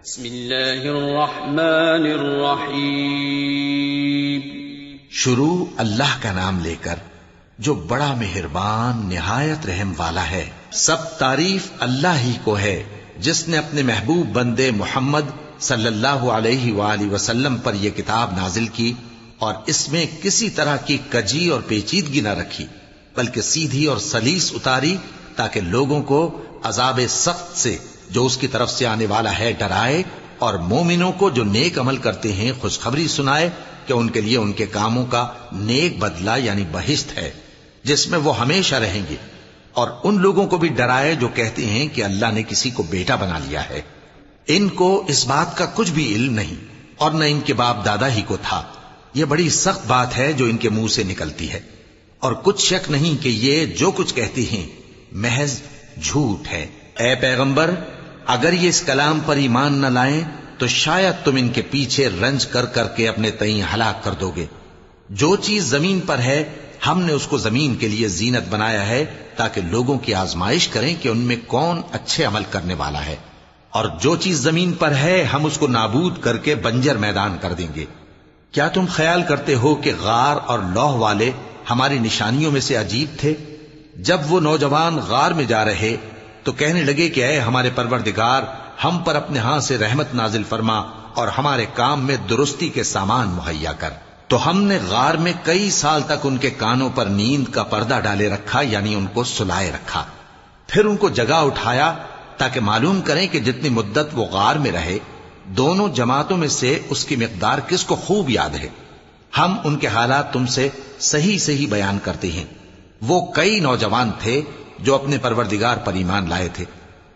بسم اللہ الرحمن الرحیم۔ شروع اللہ کا نام لے کر جو بڑا مہربان نہایت رحم والا ہے۔ سب تعریف اللہ ہی کو ہے جس نے اپنے محبوب بندے محمد صلی اللہ علیہ وآلہ وسلم پر یہ کتاب نازل کی اور اس میں کسی طرح کی کجی اور پیچیدگی نہ رکھی، بلکہ سیدھی اور سلیس اتاری تاکہ لوگوں کو عذاب سخت سے جو اس کی طرف سے آنے والا ہے ڈرائے، اور مومنوں کو جو نیک عمل کرتے ہیں خوشخبری سنائے کہ ان کے لیے ان کے کاموں کا نیک بدلہ یعنی بہشت ہے جس میں وہ ہمیشہ رہیں گے، اور ان لوگوں کو بھی ڈرائے جو کہتے ہیں کہ اللہ نے کسی کو بیٹا بنا لیا ہے۔ ان کو اس بات کا کچھ بھی علم نہیں اور نہ ان کے باپ دادا ہی کو تھا۔ یہ بڑی سخت بات ہے جو ان کے منہ سے نکلتی ہے، اور کچھ شک نہیں کہ یہ جو کچھ کہتے ہیں محض جھوٹ ہے۔ اے پیغمبر، اگر یہ اس کلام پر ایمان نہ لائیں تو شاید تم ان کے پیچھے رنج کر کر کے اپنے تئیں ہلاک کر دو گے۔ جو چیز زمین پر ہے ہم نے اس کو زمین کے لیے زینت بنایا ہے تاکہ لوگوں کی آزمائش کریں کہ ان میں کون اچھے عمل کرنے والا ہے، اور جو چیز زمین پر ہے ہم اس کو نابود کر کے بنجر میدان کر دیں گے۔ کیا تم خیال کرتے ہو کہ غار اور لوح والے ہماری نشانیوں میں سے عجیب تھے؟ جب وہ نوجوان غار میں جا رہے تو کہنے لگے کہ اے ہمارے پروردگار، ہم پر اپنے ہاں سے رحمت نازل فرما اور ہمارے کام میں درستی کے سامان مہیا کر۔ تو ہم نے غار میں کئی سال تک ان کے کانوں پر نیند کا پردہ ڈالے رکھا، یعنی ان کو سلائے رکھا، پھر ان کو جگا اٹھایا تاکہ معلوم کریں کہ جتنی مدت وہ غار میں رہے دونوں جماعتوں میں سے اس کی مقدار کس کو خوب یاد ہے۔ ہم ان کے حالات تم سے صحیح صحیح بیان کرتے ہیں۔ وہ کئی نوجوان تھے جو اپنے پروردگار پر ایمان لائے تھے،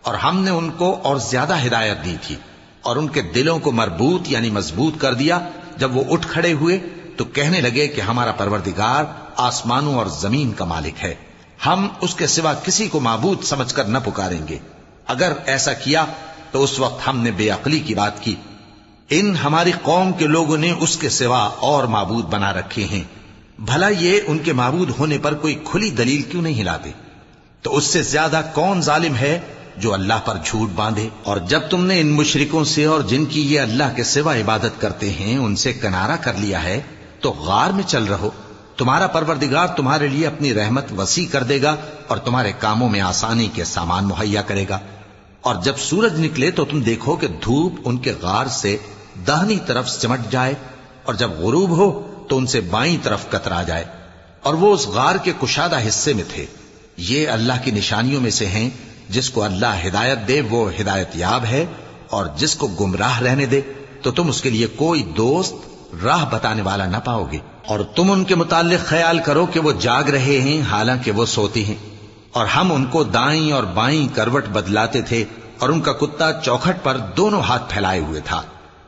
اور ہم نے ان کو اور زیادہ ہدایت دی تھی، اور ان کے دلوں کو مربوط یعنی مضبوط کر دیا۔ جب وہ اٹھ کھڑے ہوئے تو کہنے لگے کہ ہمارا پروردگار آسمانوں اور زمین کا مالک ہے، ہم اس کے سوا کسی کو معبود سمجھ کر نہ پکاریں گے۔ اگر ایسا کیا تو اس وقت ہم نے بے عقلی کی بات کی۔ ان ہماری قوم کے لوگوں نے اس کے سوا اور معبود بنا رکھے ہیں، بھلا یہ ان کے معبود ہونے پر کوئی کھلی دلیل کیوں نہیں ہلاتے؟ تو اس سے زیادہ کون ظالم ہے جو اللہ پر جھوٹ باندھے؟ اور جب تم نے ان مشرکوں سے اور جن کی یہ اللہ کے سوا عبادت کرتے ہیں ان سے کنارہ کر لیا ہے تو غار میں چل رہو، تمہارا پروردگار تمہارے لیے اپنی رحمت وسیع کر دے گا اور تمہارے کاموں میں آسانی کے سامان مہیا کرے گا۔ اور جب سورج نکلے تو تم دیکھو کہ دھوپ ان کے غار سے داہنی طرف سمٹ جائے، اور جب غروب ہو تو ان سے بائیں طرف کترا جائے، اور وہ اس غار کے کشادہ حصے میں تھے۔ یہ اللہ کی نشانیوں میں سے ہیں، جس کو اللہ ہدایت دے وہ ہدایت یاب ہے، اور جس کو گمراہ رہنے دے تو تم اس کے لیے کوئی دوست راہ بتانے والا نہ پاؤ گے۔ اور تم ان کے متعلق خیال کرو کہ وہ جاگ رہے ہیں حالانکہ وہ سوتے ہیں، اور ہم ان کو دائیں اور بائیں کروٹ بدلاتے تھے، اور ان کا کتا چوکھٹ پر دونوں ہاتھ پھیلائے ہوئے تھا۔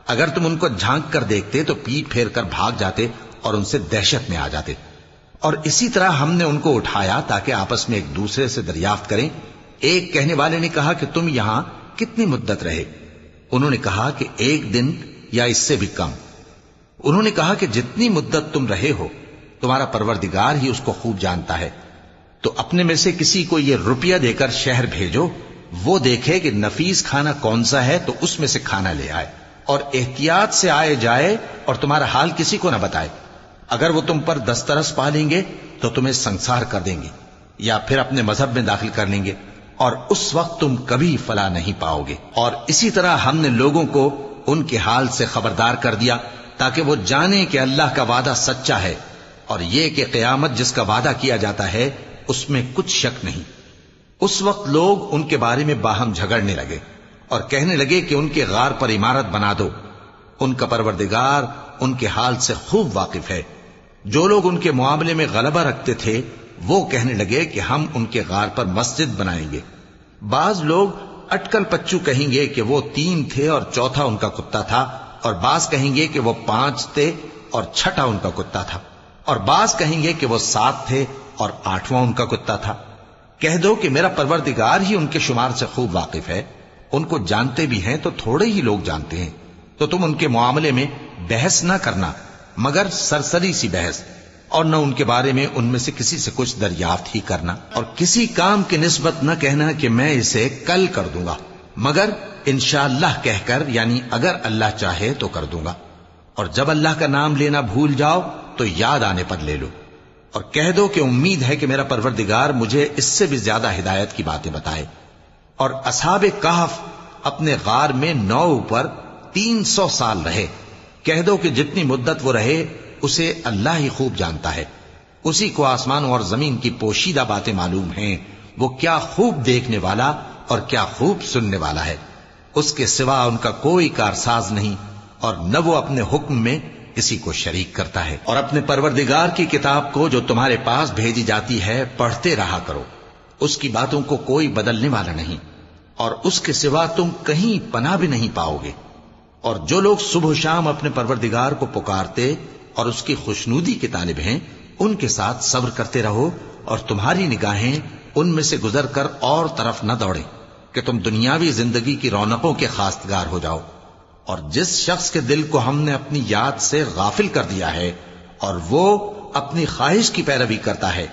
اگر تم ان کو جھانک کر دیکھتے تو پیٹ پھیر کر بھاگ جاتے اور ان سے دہشت میں آ جاتے۔ اور اسی طرح ہم نے ان کو اٹھایا تاکہ آپس میں ایک دوسرے سے دریافت کریں۔ ایک کہنے والے نے کہا کہ تم یہاں کتنی مدت رہے؟ انہوں نے کہا کہ 1 دن یا اس سے بھی کم۔ انہوں نے کہا کہ جتنی مدت تم رہے ہو تمہارا پروردگار ہی اس کو خوب جانتا ہے، تو اپنے میں سے کسی کو یہ روپیہ دے کر شہر بھیجو، وہ دیکھے کہ نفیس کھانا کون سا ہے تو اس میں سے کھانا لے آئے، اور احتیاط سے آئے جائے اور تمہارا حال کسی کو نہ بتائے۔ اگر وہ تم پر دسترس پا لیں گے تو تمہیں سنسار کر دیں گے یا پھر اپنے مذہب میں داخل کر لیں گے، اور اس وقت تم کبھی فلاح نہیں پاؤ گے۔ اور اسی طرح ہم نے لوگوں کو ان کے حال سے خبردار کر دیا تاکہ وہ جانیں کہ اللہ کا وعدہ سچا ہے، اور یہ کہ قیامت جس کا وعدہ کیا جاتا ہے اس میں کچھ شک نہیں۔ اس وقت لوگ ان کے بارے میں باہم جھگڑنے لگے اور کہنے لگے کہ ان کے غار پر عمارت بنا دو۔ ان کا پروردگار ان کے حال سے خوب واقف ہے۔ جو لوگ ان کے معاملے میں غلبہ رکھتے تھے وہ کہنے لگے کہ ہم ان کے غار پر مسجد بنائیں گے۔ بعض لوگ اٹکل پچو کہیں گے کہ وہ 3 تھے اور چوتھا ان کا کتا تھا، اور بعض کہیں گے کہ وہ 5 تھے اور چھٹا ان کا کتا تھا، اور بعض کہیں گے کہ وہ 7 تھے اور 8واں ان کا کتا تھا۔ کہہ دو کہ میرا پروردگار ہی ان کے شمار سے خوب واقف ہے، ان کو جانتے بھی ہیں تو تھوڑے ہی لوگ جانتے ہیں۔ تو تم ان کے معاملے میں بحث نہ کرنا مگر سرسری سی بحث، اور نہ ان کے بارے میں ان میں سے کسی سے کچھ دریافت ہی کرنا، اور کسی کام کی نسبت نہ کہنا کہ میں اسے کل کر دوں گا، مگر انشاءاللہ کہہ کر، یعنی اگر اللہ چاہے تو کر دوں گا، اور جب اللہ کا نام لینا بھول جاؤ تو یاد آنے پر لے لو، اور کہہ دو کہ امید ہے کہ میرا پروردگار مجھے اس سے بھی زیادہ ہدایت کی باتیں بتائے۔ اور اصحاب کہف اپنے غار میں 9 اوپر 300 سال رہے۔ کہہ دو کہ جتنی مدت وہ رہے اسے اللہ ہی خوب جانتا ہے، اسی کو آسمانوں اور زمین کی پوشیدہ باتیں معلوم ہیں، وہ کیا خوب دیکھنے والا اور کیا خوب سننے والا ہے۔ اس کے سوا ان کا کوئی کارساز نہیں، اور نہ وہ اپنے حکم میں کسی کو شریک کرتا ہے۔ اور اپنے پروردگار کی کتاب کو جو تمہارے پاس بھیجی جاتی ہے پڑھتے رہا کرو، اس کی باتوں کو کوئی بدلنے والا نہیں، اور اس کے سوا تم کہیں پناہ بھی نہیں پاؤ گے۔ اور جو لوگ صبح و شام اپنے پروردگار کو پکارتے اور اس کی خوشنودی کے طالب ہیں، ان کے ساتھ صبر کرتے رہو، اور تمہاری نگاہیں ان میں سے گزر کر اور طرف نہ دوڑیں کہ تم دنیاوی زندگی کی رونقوں کے خواستگار ہو جاؤ۔ اور جس شخص کے دل کو ہم نے اپنی یاد سے غافل کر دیا ہے اور وہ اپنی خواہش کی پیروی کرتا ہے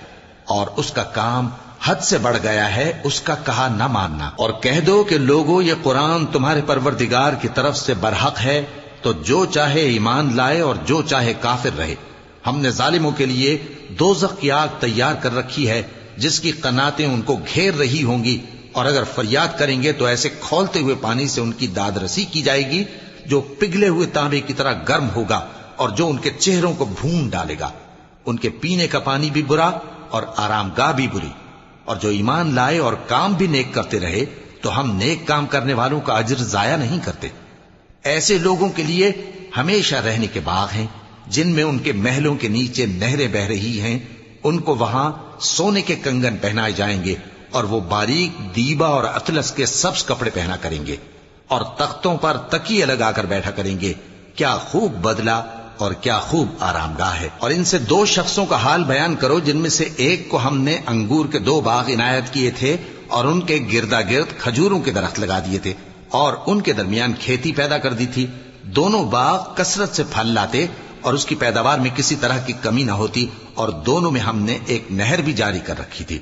اور اس کا کام حد سے بڑھ گیا ہے، اس کا کہا نہ ماننا۔ اور کہہ دو کہ لوگوں، یہ قرآن تمہارے پروردگار کی طرف سے برحق ہے، تو جو چاہے ایمان لائے اور جو چاہے کافر رہے۔ ہم نے ظالموں کے لیے دوزخ کی آگ تیار کر رکھی ہے جس کی قناتیں ان کو گھیر رہی ہوں گی، اور اگر فریاد کریں گے تو ایسے کھولتے ہوئے پانی سے ان کی داد رسی کی جائے گی جو پگھلے ہوئے تانبے کی طرح گرم ہوگا، اور جو ان کے چہروں کو بھون ڈالے گا۔ ان کے پینے کا پانی بھی برا اور آرام گاہ بھی بری۔ اور جو ایمان لائے اور کام بھی نیک کرتے رہے تو ہم نیک کام کرنے والوں کا اجر ضائع نہیں کرتے۔ ایسے لوگوں کے لیے ہمیشہ رہنے کے باغ ہیں جن میں ان کے محلوں کے نیچے نہریں بہ رہی ہیں، ان کو وہاں سونے کے کنگن پہنائے جائیں گے، اور وہ باریک دیبا اور اطلس کے سبز کپڑے پہنا کریں گے، اور تختوں پر تکیے لگا کر بیٹھا کریں گے۔ کیا خوب بدلہ اور کیا خوب آرام گاہ ہے۔ اور ان سے 2 شخصوں کا حال بیان کرو جن میں سے ایک کو ہم نے انگور کے 2 باغ عنایت کیے تھے اور ان کے گردا گرد کھجوروں کے درخت لگا دیے تھے، اور ان کے درمیان کھیتی پیدا کر دی تھی۔ دونوں باغ کثرت سے پھل لاتے اور اس کی پیداوار میں کسی طرح کی کمی نہ ہوتی، اور دونوں میں ہم نے ایک نہر بھی جاری کر رکھی تھی،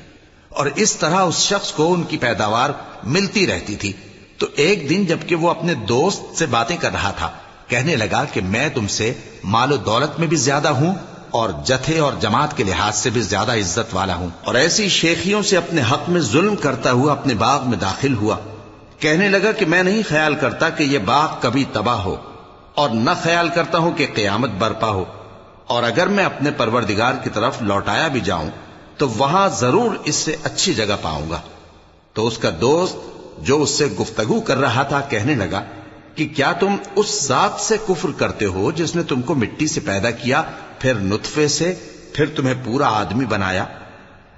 اور اس طرح اس شخص کو ان کی پیداوار ملتی رہتی تھی۔ تو ایک دن جبکہ وہ اپنے دوست سے باتیں کر رہا تھا، کہنے لگا کہ میں تم سے مال و دولت میں بھی زیادہ ہوں اور جتھے اور جماعت کے لحاظ سے بھی زیادہ عزت والا ہوں۔ اور ایسی شیخیوں سے اپنے حق میں ظلم کرتا ہوا اپنے باغ میں داخل ہوا۔ کہنے لگا کہ میں نہیں خیال کرتا کہ یہ باغ کبھی تباہ ہو، اور نہ خیال کرتا ہوں کہ قیامت برپا ہو، اور اگر میں اپنے پروردگار کی طرف لوٹایا بھی جاؤں تو وہاں ضرور اس سے اچھی جگہ پاؤں گا۔ تو اس کا دوست جو اس سے گفتگو کر رہا تھا کہنے لگا کہ کیا تم اس ذات سے کفر کرتے ہو جس نے تم کو مٹی سے پیدا کیا، پھر نطفے سے، پھر تمہیں پورا آدمی بنایا؟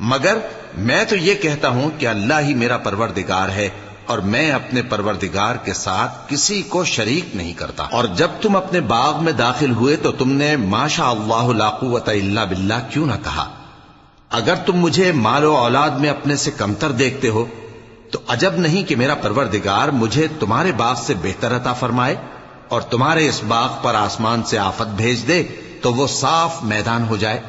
مگر میں تو یہ کہتا ہوں کہ اللہ ہی میرا پروردگار ہے، اور میں اپنے پروردگار کے ساتھ کسی کو شریک نہیں کرتا۔ اور جب تم اپنے باغ میں داخل ہوئے تو تم نے ما شاء اللہ لا قوت الا باللہ کیوں نہ کہا؟ اگر تم مجھے مال و اولاد میں اپنے سے کمتر دیکھتے ہو تو عجب نہیں کہ میرا پروردگار مجھے تمہارے باغ سے بہتر عطا فرمائے، اور تمہارے اس باغ پر آسمان سے آفت بھیج دے تو وہ صاف میدان ہو جائے،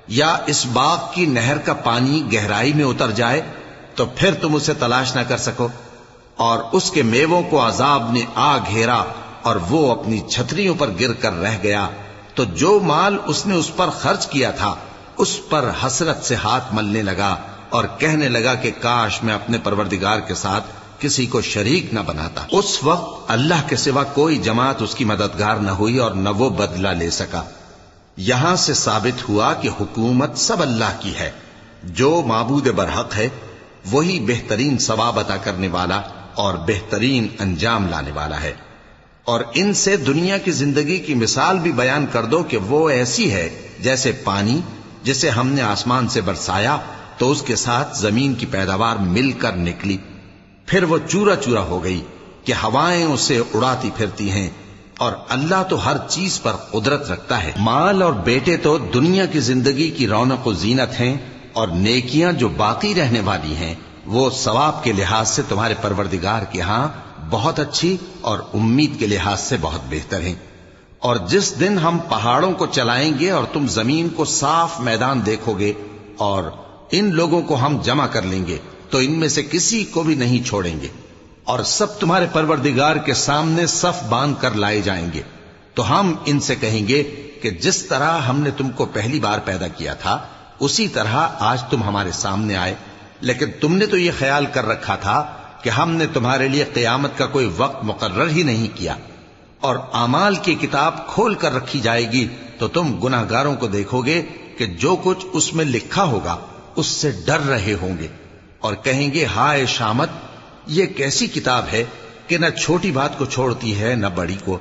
یا اس باغ کی نہر کا پانی گہرائی میں اتر جائے تو پھر تم اسے تلاش نہ کر سکو، اور اس کے میووں کو عذاب نے آ گھیرا اور وہ اپنی چھتریوں پر گر کر رہ گیا، تو جو مال اس نے اس پر خرچ کیا تھا اس پر حسرت سے ہاتھ ملنے لگا اور کہنے لگا کہ کاش میں اپنے پروردگار کے ساتھ کسی کو شریک نہ بناتا۔ اس وقت اللہ کے سوا کوئی جماعت اس کی مددگار نہ ہوئی اور نہ وہ بدلہ لے سکا۔ یہاں سے ثابت ہوا کہ حکومت سب اللہ کی ہے، جو معبود برحق ہے وہی بہترین ثواب عطا کرنے والا اور بہترین انجام لانے والا ہے۔ اور ان سے دنیا کی زندگی کی مثال بھی بیان کر دو کہ وہ ایسی ہے جیسے پانی جسے ہم نے آسمان سے برسایا تو اس کے ساتھ زمین کی پیداوار مل کر نکلی، پھر وہ چورا چورا ہو گئی کہ ہوائیں اسے اڑاتی پھرتی ہیں، اور اللہ تو ہر چیز پر قدرت رکھتا ہے۔ مال اور بیٹے تو دنیا کی زندگی کی رونق و زینت ہیں، اور نیکیاں جو باقی رہنے والی ہیں وہ ثواب کے لحاظ سے تمہارے پروردگار کے ہاں بہت اچھی اور امید کے لحاظ سے بہت بہتر ہیں۔ اور جس دن ہم پہاڑوں کو چلائیں گے اور تم زمین کو صاف میدان دیکھو گے، اور ان لوگوں کو ہم جمع کر لیں گے تو ان میں سے کسی کو بھی نہیں چھوڑیں گے، اور سب تمہارے پروردگار کے سامنے صف باندھ کر لائے جائیں گے، تو ہم ان سے کہیں گے کہ جس طرح ہم نے تم کو پہلی بار پیدا کیا تھا اسی طرح آج تم ہمارے سامنے آئے، لیکن تم نے تو یہ خیال کر رکھا تھا کہ ہم نے تمہارے لیے قیامت کا کوئی وقت مقرر ہی نہیں کیا، اور اعمال کی کتاب کھول کر رکھی جائے گی تو تم گناہگاروں کو دیکھو گے کہ جو کچھ اس میں لکھا ہوگا اس سے ڈر رہے ہوں گے، اور کہیں گے ہائے شامت، یہ کیسی کتاب ہے کہ نہ چھوٹی بات کو چھوڑتی ہے نہ بڑی کو،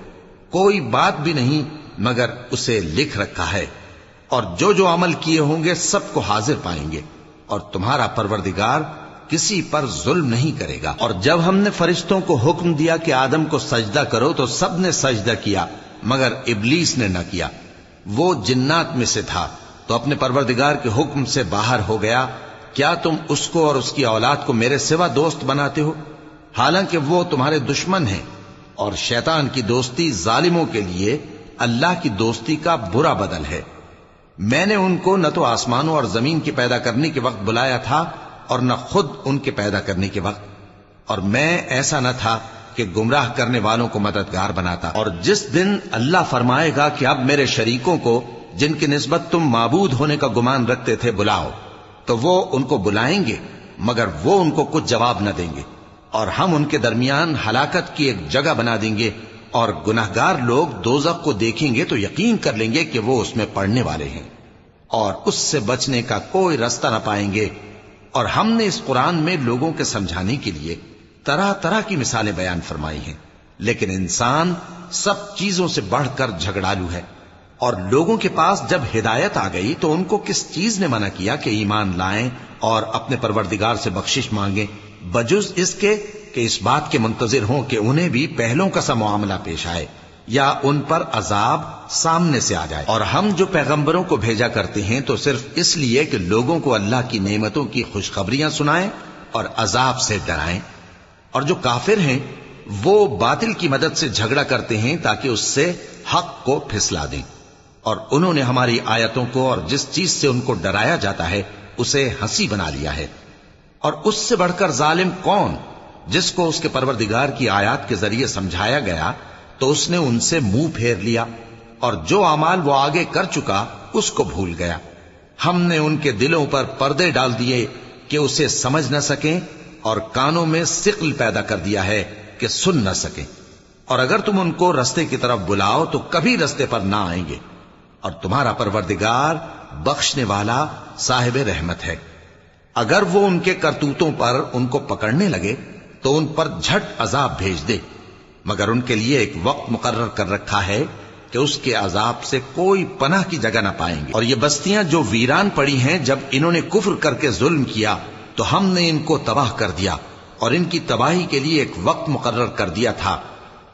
کوئی بات بھی نہیں مگر اسے لکھ رکھا ہے، اور جو جو عمل کیے ہوں گے سب کو حاضر پائیں گے، اور تمہارا پروردگار کسی پر ظلم نہیں کرے گا۔ اور جب ہم نے فرشتوں کو حکم دیا کہ آدم کو سجدہ کرو تو سب نے سجدہ کیا مگر ابلیس نے نہ کیا، وہ جنات میں سے تھا تو اپنے پروردگار کے حکم سے باہر ہو گیا۔ کیا تم اس کو اور اس کی اولاد کو میرے سوا دوست بناتے ہو، حالانکہ وہ تمہارے دشمن ہیں، اور شیطان کی دوستی ظالموں کے لیے اللہ کی دوستی کا برا بدل ہے۔ میں نے ان کو نہ تو آسمانوں اور زمین کے پیدا کرنے کے وقت بلایا تھا اور نہ خود ان کے پیدا کرنے کے وقت، اور میں ایسا نہ تھا کہ گمراہ کرنے والوں کو مددگار بناتا۔ اور جس دن اللہ فرمائے گا کہ اب میرے شریکوں کو جن کی نسبت تم معبود ہونے کا گمان رکھتے تھے بلاؤ، تو وہ ان کو بلائیں گے مگر وہ ان کو کچھ جواب نہ دیں گے، اور ہم ان کے درمیان ہلاکت کی ایک جگہ بنا دیں گے، اور گناہگار لوگ دوزخ کو دیکھیں گے تو یقین کر لیں گے کہ وہ اس میں پڑنے والے ہیں، اور اس سے بچنے کا کوئی راستہ نہ پائیں گے۔ اور ہم نے اس قرآن میں لوگوں کے سمجھانے کے لیے طرح طرح کی مثالیں بیان فرمائی ہیں، لیکن انسان سب چیزوں سے بڑھ کر جھگڑالو ہے، اور لوگوں کے پاس جب ہدایت آ گئی تو ان کو کس چیز نے منع کیا کہ ایمان لائیں اور اپنے پروردگار سے بخشش مانگیں، بجز اس کے کہ اس بات کے منتظر ہوں کہ انہیں بھی پہلوں کا سا معاملہ پیش آئے یا ان پر عذاب سامنے سے آ جائے۔ اور ہم جو پیغمبروں کو بھیجا کرتے ہیں تو صرف اس لیے کہ لوگوں کو اللہ کی نعمتوں کی خوشخبریاں سنائیں اور عذاب سے ڈرائیں، اور جو کافر ہیں وہ باطل کی مدد سے جھگڑا کرتے ہیں تاکہ اس سے حق کو پھسلا دیں، اور انہوں نے ہماری آیتوں کو اور جس چیز سے ان کو ڈرایا جاتا ہے اسے ہنسی بنا لیا ہے۔ اور اس سے بڑھ کر ظالم کون، جس کو اس کے پروردگار کی آیات کے ذریعے سمجھایا گیا تو اس نے ان سے منہ پھیر لیا، اور جو اعمال وہ آگے کر چکا اس کو بھول گیا۔ ہم نے ان کے دلوں پر پردے ڈال دیے کہ اسے سمجھ نہ سکیں، اور کانوں میں ثقل پیدا کر دیا ہے کہ سن نہ سکیں، اور اگر تم ان کو رستے کی طرف بلاؤ تو کبھی رستے پر نہ آئیں گے، اور تمہارا پروردگار بخشنے والا صاحب رحمت ہے۔ اگر وہ ان کے کرتوتوں پر ان کو پکڑنے لگے تو ان پر جھٹ عذاب بھیج دے، مگر ان کے لیے ایک وقت مقرر کر رکھا ہے کہ اس کے عذاب سے کوئی پناہ کی جگہ نہ پائیں گے۔ اور یہ بستیاں جو ویران پڑی ہیں، جب انہوں نے کفر کر کے ظلم کیا تو ہم نے ان کو تباہ کر دیا، اور ان کی تباہی کے لیے ایک وقت مقرر کر دیا تھا۔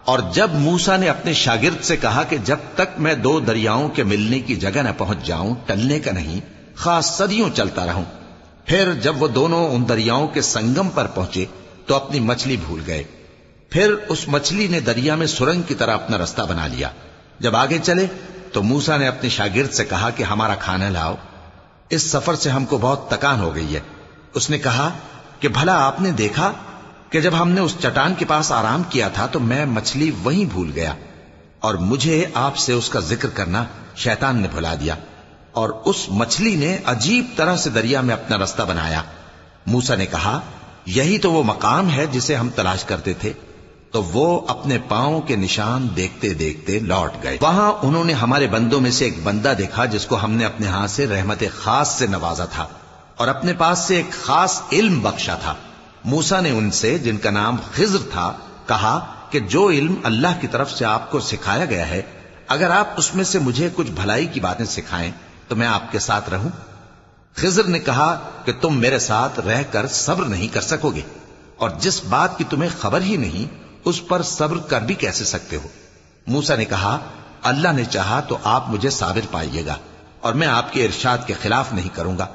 اور جب موسیٰ نے اپنے شاگرد سے کہا کہ جب تک میں دو دریاؤں کے ملنے کی جگہ نہ پہنچ جاؤں ٹلنے کا نہیں، خاص صدیوں چلتا رہوں، پھر جب وہ دونوں ان دریاؤں کے سنگم پر پہنچے تو اپنی مچھلی بھول گئے، پھر اس مچھلی نے دریا میں سرنگ کی طرح اپنا راستہ بنا لیا۔ جب آگے چلے تو موسیٰ نے اپنے شاگرد سے کہا کہ ہمارا کھانا لاؤ، اس سفر سے ہم کو بہت تکان ہو گئی ہے۔ اس نے کہا کہ بھلا آپ نے دیکھا کہ جب ہم نے اس چٹان کے پاس آرام کیا تھا تو میں مچھلی وہیں بھول گیا، اور مجھے آپ سے اس کا ذکر کرنا شیطان نے بھلا دیا، اور اس مچھلی نے عجیب طرح سے دریا میں اپنا راستہ بنایا۔ موسیٰ نے کہا یہی تو وہ مقام ہے جسے ہم تلاش کرتے تھے، تو وہ اپنے پاؤں کے نشان دیکھتے دیکھتے لوٹ گئے۔ وہاں انہوں نے ہمارے بندوں میں سے ایک بندہ دیکھا جس کو ہم نے اپنے ہاتھ سے رحمت خاص سے نوازا تھا اور اپنے پاس سے ایک خاص علم بخشا تھا۔ موسیٰ نے ان سے جن کا نام خضر تھا کہا کہ جو علم اللہ کی طرف سے آپ کو سکھایا گیا ہے، اگر آپ اس میں سے مجھے کچھ بھلائی کی باتیں سکھائیں تو میں آپ کے ساتھ رہوں۔ خضر نے کہا کہ تم میرے ساتھ رہ کر صبر نہیں کر سکو گے، اور جس بات کی تمہیں خبر ہی نہیں اس پر صبر کر بھی کیسے سکتے ہو؟ موسیٰ نے کہا اللہ نے چاہا تو آپ مجھے صابر پائیے گا، اور میں آپ کے ارشاد کے خلاف نہیں کروں گا۔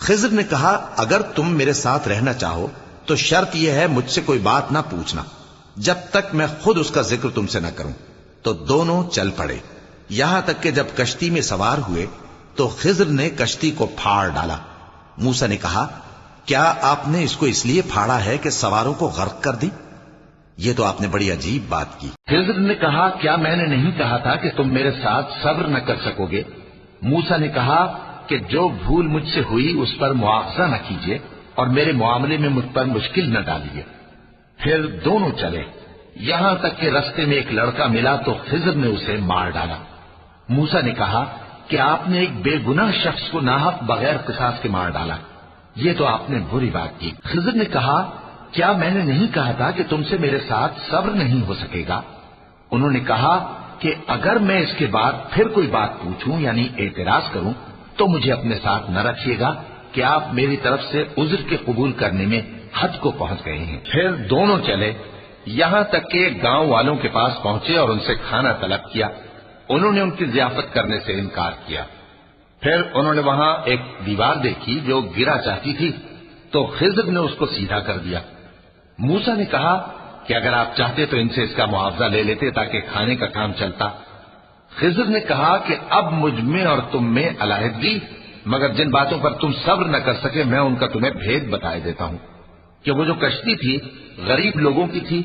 خضر نے کہا اگر تم میرے ساتھ رہنا چاہو تو شرط یہ ہے مجھ سے کوئی بات نہ پوچھنا جب تک میں خود اس کا ذکر تم سے نہ کروں۔ تو دونوں چل پڑے، یہاں تک کہ جب کشتی میں سوار ہوئے تو خضر نے کشتی کو پھاڑ ڈالا۔ موسیٰ نے کہا کیا آپ نے اس کو اس لیے پھاڑا ہے کہ سواروں کو غرق کر دی؟ یہ تو آپ نے بڑی عجیب بات کی۔ خضر نے کہا کیا میں نے نہیں کہا تھا کہ تم میرے ساتھ صبر نہ کر سکو گے؟ موسیٰ نے کہا کہ جو بھول مجھ سے ہوئی اس پر مواخذہ نہ کیجیے اور میرے معاملے میں مجھ پر مشکل نہ ڈالیے۔ پھر دونوں چلے، یہاں تک کہ رستے میں ایک لڑکا ملا تو خضر نے اسے مار ڈالا۔ موسیٰ نے کہا کہ آپ نے ایک بے گناہ شخص کو ناحق بغیر قصاص کے مار ڈالا، یہ تو آپ نے بری بات کی۔ خضر نے کہا کیا میں نے نہیں کہا تھا کہ تم سے میرے ساتھ صبر نہیں ہو سکے گا؟ انہوں نے کہا کہ اگر میں اس کے بعد پھر کوئی بات پوچھوں یعنی اعتراض کروں تو مجھے اپنے ساتھ نہ رکھیے گا کہ آپ میری طرف سے عذر کے قبول کرنے میں حد کو پہنچ گئے ہیں۔ پھر دونوں چلے، یہاں تک کہ گاؤں والوں کے پاس پہنچے اور ان سے کھانا طلب کیا۔ انہوں نے ان کی ضیافت کرنے سے انکار کیا۔ پھر انہوں نے وہاں ایک دیوار دیکھی جو گرا چاہتی تھی تو خضر نے اس کو سیدھا کر دیا۔ موسیٰ نے کہا کہ اگر آپ چاہتے تو ان سے اس کا معاوضہ لے لیتے تاکہ کھانے کا کام چلتا۔ خضر نے کہا کہ اب مجھ میں اور تم میں علیحدگی، مگر جن باتوں پر تم صبر نہ کر سکے میں ان کا تمہیں بھید بتائے دیتا ہوں کہ وہ جو کشتی تھی غریب لوگوں کی تھی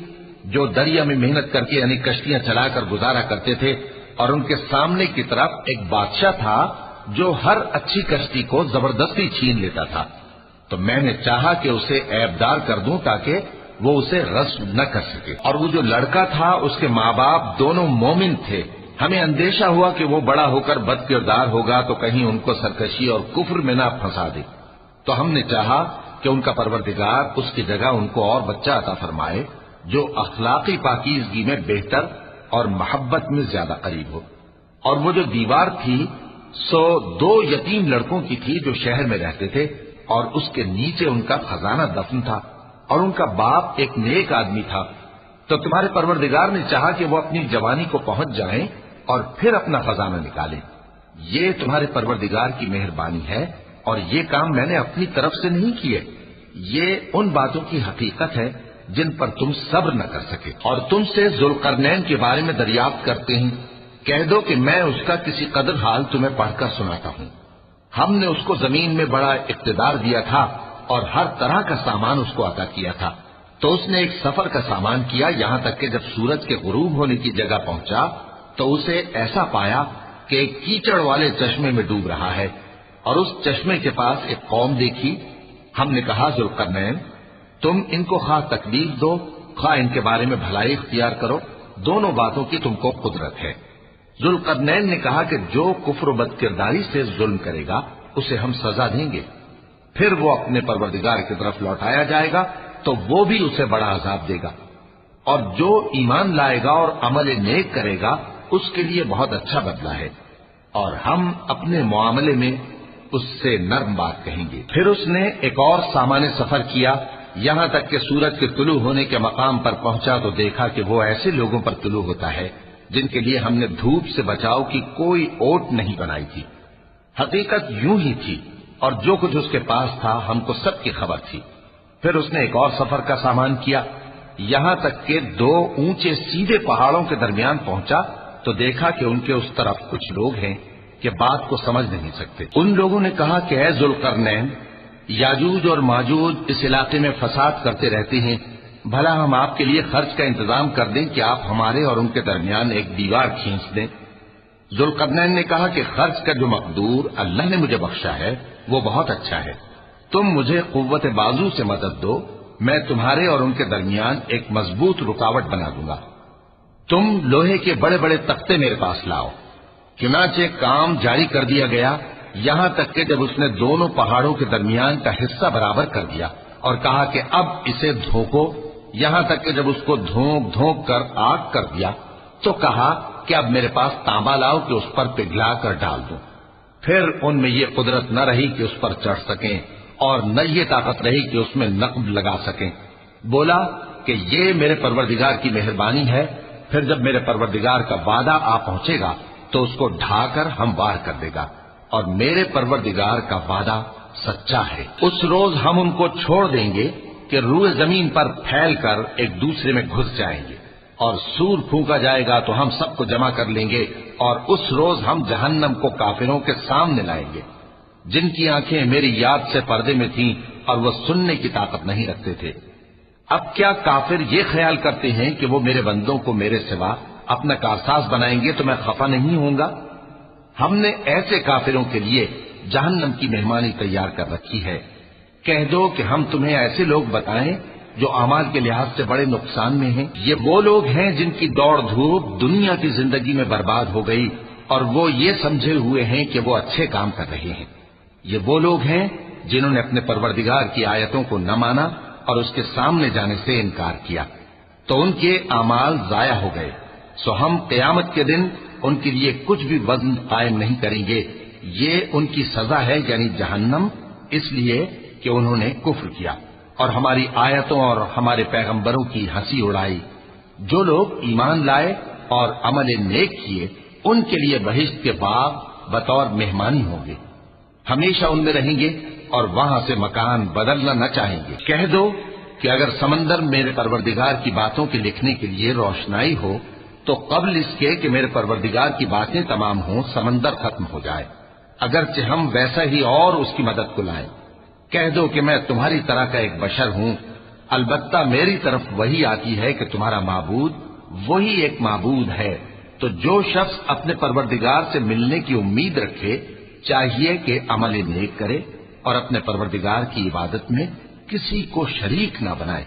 جو دریا میں محنت کر کے یعنی کشتیاں چلا کر گزارا کرتے تھے، اور ان کے سامنے کی طرف ایک بادشاہ تھا جو ہر اچھی کشتی کو زبردستی چھین لیتا تھا۔ تو میں نے چاہا کہ اسے عیبدار کر دوں تاکہ وہ اسے غصب نہ کر سکے، اور وہ جو لڑکا تھا اس کے ماں باپ دونوں مومن تھے۔ ہمیں اندیشہ ہوا کہ وہ بڑا ہو کر بد کردار ہوگا تو کہیں ان کو سرکشی اور کفر میں نہ پھنسا دے، تو ہم نے چاہا کہ ان کا پروردگار اس کی جگہ ان کو اور بچہ عطا فرمائے جو اخلاقی پاکیزگی میں بہتر اور محبت میں زیادہ قریب ہو۔ اور وہ جو دیوار تھی سو 2 یتیم لڑکوں کی تھی جو شہر میں رہتے تھے، اور اس کے نیچے ان کا خزانہ دفن تھا، اور ان کا باپ ایک نیک آدمی تھا۔ تو تمہارے پروردگار نے چاہا کہ وہ اپنی جوانی کو پہنچ جائیں اور پھر اپنا خزانہ نکالیں۔ یہ تمہارے پروردگار کی مہربانی ہے، اور یہ کام میں نے اپنی طرف سے نہیں کیے، یہ ان باتوں کی حقیقت ہے جن پر تم صبر نہ کر سکے۔ اور تم سے ذوالقرنین کے بارے میں دریافت کرتے ہیں، کہہ دو کہ میں اس کا کسی قدر حال تمہیں پڑھ کر سناتا ہوں۔ ہم نے اس کو زمین میں بڑا اقتدار دیا تھا اور ہر طرح کا سامان اس کو عطا کیا تھا، تو اس نے ایک سفر کا سامان کیا، یہاں تک کہ جب سورج کے غروب ہونے کی جگہ پہنچا تو اسے ایسا پایا کہ ایک کیچڑ والے چشمے میں ڈوب رہا ہے، اور اس چشمے کے پاس ایک قوم دیکھی۔ ہم نے کہا ذوالقرنین تم ان کو خواہ تکلیف دو خواہ ان کے بارے میں بھلائی اختیار کرو، دونوں باتوں کی تم کو قدرت ہے۔ ذوالقرنین نے کہا کہ جو کفر و بد کرداری سے ظلم کرے گا اسے ہم سزا دیں گے، پھر وہ اپنے پروردگار کی طرف لوٹایا جائے گا تو وہ بھی اسے بڑا عذاب دے گا، اور جو ایمان لائے گا اور عمل نیک کرے گا اس کے لیے بہت اچھا بدلہ ہے، اور ہم اپنے معاملے میں اس سے نرم بات کہیں گے۔ پھر اس نے ایک اور سامان سفر کیا، یہاں تک کہ سورج کے طلوع ہونے کے مقام پر پہنچا تو دیکھا کہ وہ ایسے لوگوں پر طلوع ہوتا ہے جن کے لیے ہم نے دھوپ سے بچاؤ کی کوئی اوٹ نہیں بنائی تھی۔ حقیقت یوں ہی تھی، اور جو کچھ اس کے پاس تھا ہم کو سب کی خبر تھی۔ پھر اس نے ایک اور سفر کا سامان کیا، یہاں تک کہ 2 اونچے سیدھے پہاڑوں کے درمیان پہنچا تو دیکھا کہ ان کے اس طرف کچھ لوگ ہیں کہ بات کو سمجھ نہیں سکتے۔ ان لوگوں نے کہا کہ اے ذوالقرنین، یاجوج اور ماجوج اس علاقے میں فساد کرتے رہتے ہیں، بھلا ہم آپ کے لیے خرچ کا انتظام کر دیں کہ آپ ہمارے اور ان کے درمیان ایک دیوار کھینچ دیں۔ ذوالقرنین نے کہا کہ خرچ کا جو مقدور اللہ نے مجھے بخشا ہے وہ بہت اچھا ہے، تم مجھے قوت بازو سے مدد دو، میں تمہارے اور ان کے درمیان ایک مضبوط رکاوٹ بنا دوں گا۔ تم لوہے کے بڑے بڑے تختے میرے پاس لاؤ۔ چنانچہ کام جاری کر دیا گیا، یہاں تک کہ جب اس نے دونوں پہاڑوں کے درمیان کا حصہ برابر کر دیا اور کہا کہ اب اسے دھوکو، یہاں تک کہ جب اس کو دھونک دھونک کر آگ کر دیا تو کہا کہ اب میرے پاس تانبا لاؤ کہ اس پر پگھلا کر ڈال دوں۔ پھر ان میں یہ قدرت نہ رہی کہ اس پر چڑھ سکیں، اور نہ یہ طاقت رہی کہ اس میں نقب لگا سکیں۔ بولا کہ یہ میرے پروردگار کی مہربانی ہے، پھر جب میرے پروردگار کا وعدہ آ پہنچے گا تو اس کو ڈھا کر ہموار کر دے گا، اور میرے پروردگار کا وعدہ سچا ہے۔ اس روز ہم ان کو چھوڑ دیں گے کہ روئے زمین پر پھیل کر ایک دوسرے میں گھس جائیں گے، اور سور پھونکا جائے گا تو ہم سب کو جمع کر لیں گے، اور اس روز ہم جہنم کو کافروں کے سامنے لائیں گے۔ جن کی آنکھیں میری یاد سے پردے میں تھیں اور وہ سننے کی طاقت نہیں رکھتے تھے۔ اب کیا کافر یہ خیال کرتے ہیں کہ وہ میرے بندوں کو میرے سوا اپنا کارساز بنائیں گے تو میں خفا نہیں ہوں گا؟ ہم نے ایسے کافروں کے لیے جہنم کی مہمانی تیار کر رکھی ہے۔ کہہ دو کہ ہم تمہیں ایسے لوگ بتائیں جو اعمال کے لحاظ سے بڑے نقصان میں ہیں۔ یہ وہ لوگ ہیں جن کی دوڑ دھوپ دنیا کی زندگی میں برباد ہو گئی اور وہ یہ سمجھے ہوئے ہیں کہ وہ اچھے کام کر رہے ہیں۔ یہ وہ لوگ ہیں جنہوں نے اپنے پروردگار کی آیتوں کو نہ مانا اور اس کے سامنے جانے سے انکار کیا، تو ان کے اعمال ضائع ہو گئے۔ سو ہم قیامت کے دن ان کے لیے کچھ بھی وزن قائم نہیں کریں گے۔ یہ ان کی سزا ہے، یعنی جہنم، اس لیے کہ انہوں نے کفر کیا اور ہماری آیتوں اور ہمارے پیغمبروں کی ہنسی اڑائی۔ جو لوگ ایمان لائے اور عمل نیک کیے ان کے لیے بہشت کے باغ بطور مہمانی ہوں گے، ہمیشہ ان میں رہیں گے اور وہاں سے مکان بدلنا نہ چاہیں گے۔ کہہ دو کہ اگر سمندر میرے پروردگار کی باتوں کے لکھنے کے لیے روشنائی ہو تو قبل اس کے کہ میرے پروردگار کی باتیں تمام ہوں سمندر ختم ہو جائے، اگرچہ ہم ویسا ہی اور اس کی مدد کو لائیں۔ کہہ دو کہ میں تمہاری طرح کا ایک بشر ہوں، البتہ میری طرف وہی آتی ہے کہ تمہارا معبود وہی ایک معبود ہے۔ تو جو شخص اپنے پروردگار سے ملنے کی امید رکھے چاہیے کہ عمل نیک کرے اور اپنے پروردگار کی عبادت میں کسی کو شریک نہ بنائے۔